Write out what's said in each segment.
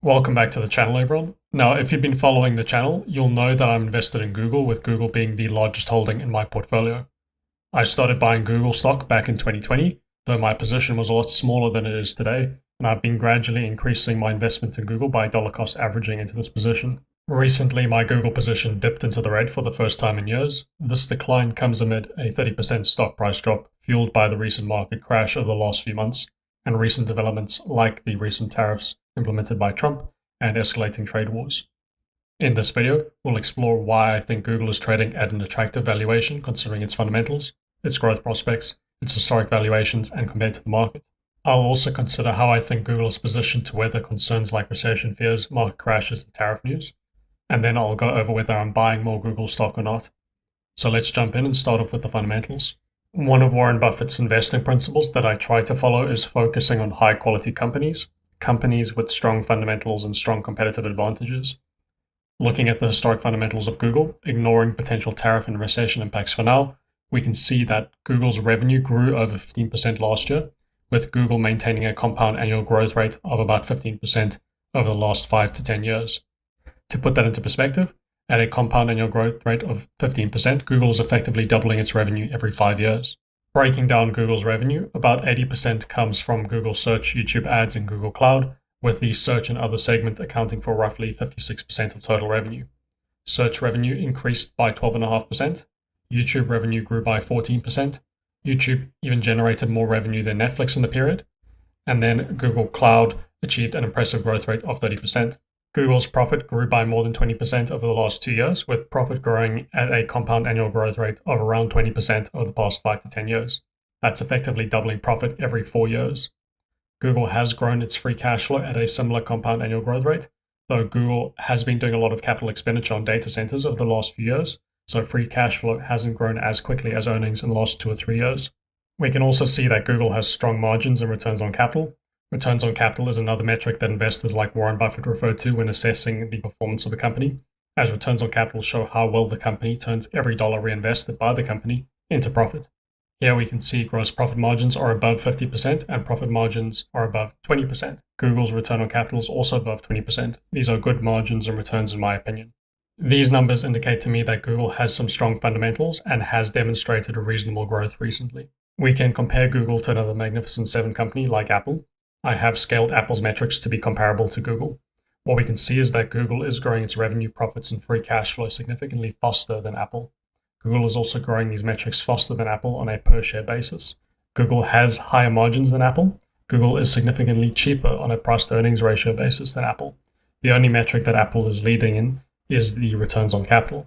Welcome back to the channel, everyone. Now, if you've been following the channel, you'll know that I'm invested in Google, with Google being the largest holding in my portfolio. I started buying Google stock back in 2020, though my position was a lot smaller than it is today, and I've been gradually increasing my investment in Google by dollar cost averaging into this position. Recently, my Google position dipped into the red for the first time in years. This decline comes amid a 30% stock price drop, fueled by the recent market crash over the last few months, and recent developments like the recent tariffs implemented by Trump and escalating trade wars. In this video, we'll explore why I think Google is trading at an attractive valuation considering its fundamentals, its growth prospects, its historic valuations, and compared to the market. I'll also consider how I think Google is positioned to weather concerns like recession fears, market crashes, and tariff news. And then I'll go over whether I'm buying more Google stock or not. So let's jump in and start off with the fundamentals. One of Warren Buffett's investing principles that I try to follow is focusing on high quality companies with strong fundamentals and strong competitive advantages. Looking at the historic fundamentals of Google, ignoring potential tariff and recession impacts for now, we can see that Google's revenue grew over 15% last year, with Google maintaining a compound annual growth rate of about 15% over the last 5 to 10 years. To put that into perspective, at a compound annual growth rate of 15%, Google is effectively doubling its revenue every 5 years. Breaking down Google's revenue, about 80% comes from Google Search, YouTube Ads, and Google Cloud, with the search and other segment accounting for roughly 56% of total revenue. Search revenue increased by 12.5%. YouTube revenue grew by 14%. YouTube even generated more revenue than Netflix in the period. And then Google Cloud achieved an impressive growth rate of 30%. Google's profit grew by more than 20% over the last 2 years, with profit growing at a compound annual growth rate of around 20% over the past 5 to 10 years. That's effectively doubling profit every 4 years. Google has grown its free cash flow at a similar compound annual growth rate, though Google has been doing a lot of capital expenditure on data centers over the last few years, so free cash flow hasn't grown as quickly as earnings in the last 2 or 3 years. We can also see that Google has strong margins and returns on capital. Returns on capital is another metric that investors like Warren Buffett refer to when assessing the performance of a company, as returns on capital show how well the company turns every dollar reinvested by the company into profit. Here we can see gross profit margins are above 50% and profit margins are above 20%. Google's return on capital is also above 20%. These are good margins and returns in my opinion. These numbers indicate to me that Google has some strong fundamentals and has demonstrated a reasonable growth recently. We can compare Google to another Magnificent Seven company like Apple. I have scaled Apple's metrics to be comparable to Google. What we can see is that Google is growing its revenue, profits, and free cash flow significantly faster than Apple. Google is also growing these metrics faster than Apple on a per-share basis. Google has higher margins than Apple. Google is significantly cheaper on a price-to-earnings ratio basis than Apple. The only metric that Apple is leading in is the returns on capital.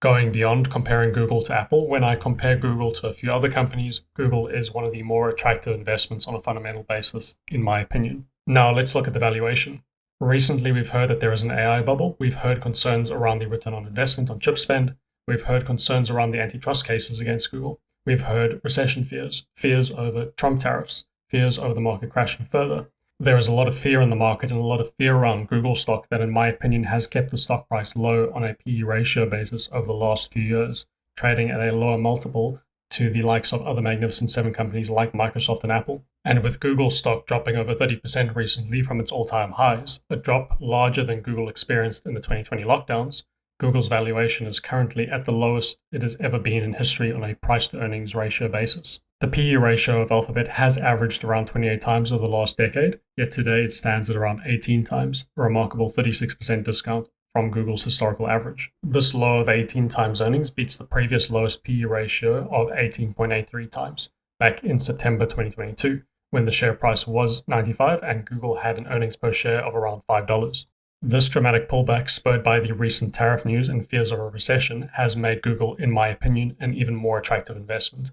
Going beyond comparing Google to Apple, when I compare Google to a few other companies, Google is one of the more attractive investments on a fundamental basis, in my opinion. Now let's look at the valuation. Recently, we've heard that there is an AI bubble. We've heard concerns around the return on investment on chip spend. We've heard concerns around the antitrust cases against Google. We've heard recession fears, fears over Trump tariffs, fears over the market crashing further. There is a lot of fear in the market and a lot of fear around Google stock that, in my opinion, has kept the stock price low on a PE ratio basis over the last few years, trading at a lower multiple to the likes of other Magnificent Seven companies like Microsoft and Apple. And with Google stock dropping over 30% recently from its all-time highs, a drop larger than Google experienced in the 2020 lockdowns, Google's valuation is currently at the lowest it has ever been in history on a price-to-earnings ratio basis. The PE ratio of Alphabet has averaged around 28 times over the last decade, yet today it stands at around 18 times, a remarkable 36% discount from Google's historical average. This low of 18 times earnings beats the previous lowest PE ratio of 18.83 times back in September 2022, when the share price was 95 and Google had an earnings per share of around $5. This dramatic pullback, spurred by the recent tariff news and fears of a recession, has made Google, in my opinion, an even more attractive investment.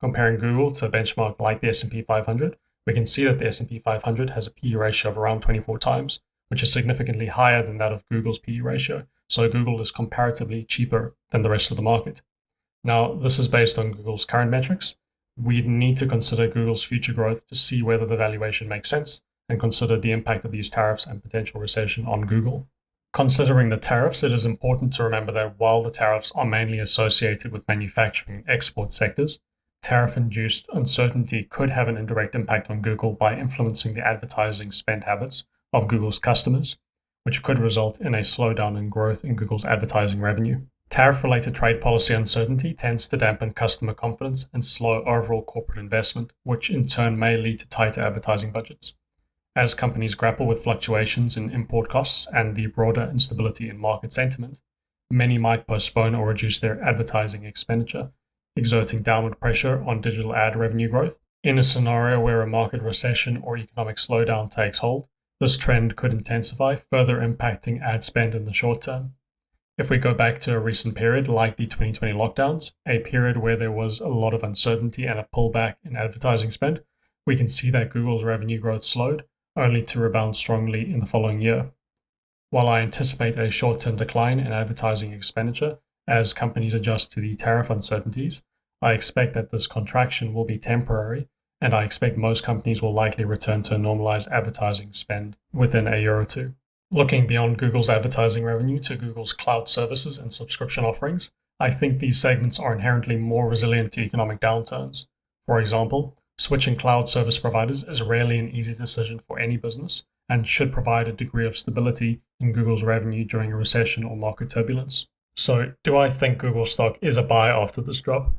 Comparing Google to a benchmark like the S&P 500, we can see that the S&P 500 has a PE ratio of around 24 times, which is significantly higher than that of Google's PE ratio, so Google is comparatively cheaper than the rest of the market. Now, this is based on Google's current metrics. We need to consider Google's future growth to see whether the valuation makes sense, and consider the impact of these tariffs and potential recession on Google. Considering the tariffs, it is important to remember that while the tariffs are mainly associated with manufacturing and export sectors, tariff-induced uncertainty could have an indirect impact on Google by influencing the advertising spend habits of Google's customers, which could result in a slowdown in growth in Google's advertising revenue. Tariff-related trade policy uncertainty tends to dampen customer confidence and slow overall corporate investment, which in turn may lead to tighter advertising budgets. As companies grapple with fluctuations in import costs and the broader instability in market sentiment, many might postpone or reduce their advertising expenditure, exerting downward pressure on digital ad revenue growth. In a scenario where a market recession or economic slowdown takes hold, this trend could intensify, further impacting ad spend in the short term. If we go back to a recent period like the 2020 lockdowns, a period where there was a lot of uncertainty and a pullback in advertising spend, we can see that Google's revenue growth slowed, only to rebound strongly in the following year. While I anticipate a short-term decline in advertising expenditure as companies adjust to the tariff uncertainties, I expect that this contraction will be temporary, and I expect most companies will likely return to a normalized advertising spend within a year or two. Looking beyond Google's advertising revenue to Google's cloud services and subscription offerings, I think these segments are inherently more resilient to economic downturns. For example, switching cloud service providers is rarely an easy decision for any business and should provide a degree of stability in Google's revenue during a recession or market turbulence. So, do I think Google stock is a buy after this drop?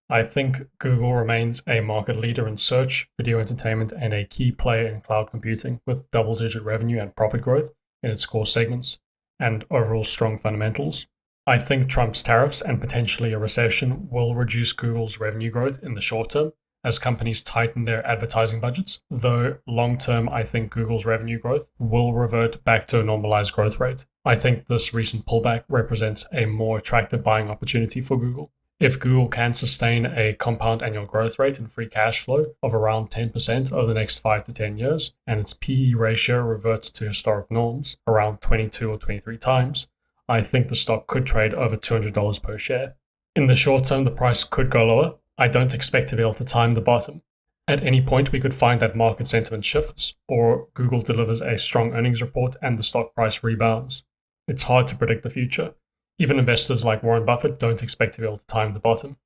I think Google remains a market leader in search, video entertainment, and a key player in cloud computing with double-digit revenue and profit growth in its core segments, and overall strong fundamentals. I think Trump's tariffs and potentially a recession will reduce Google's revenue growth in the short term as companies tighten their advertising budgets, though long term I think Google's revenue growth will revert back to a normalized growth rate. I think this recent pullback represents a more attractive buying opportunity for Google. If Google can sustain a compound annual growth rate in free cash flow of around 10% over the next 5 to 10 years, and its PE ratio reverts to historic norms, around 22 or 23 times, I think the stock could trade over $200 per share. In the short term, the price could go lower. I don't expect to be able to time the bottom. At any point, we could find that market sentiment shifts, or Google delivers a strong earnings report and the stock price rebounds. It's hard to predict the future. Even investors like Warren Buffett don't expect to be able to time the bottom.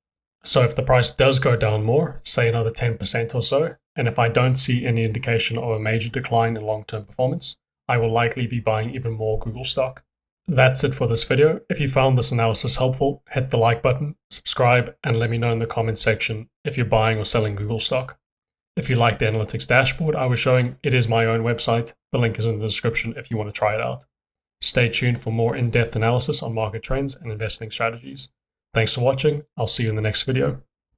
So if the price does go down more, say another 10% or so, and if I don't see any indication of a major decline in long-term performance, I will likely be buying even more Google stock. That's it for this video. If you found this analysis helpful, hit the like button, subscribe, and let me know in the comments section if you're buying or selling Google stock. If you like the analytics dashboard I was showing, it is my own website. The link is in the description if you want to try it out. Stay tuned for more in-depth analysis on market trends and investing strategies. Thanks for watching. I'll see you in the next video.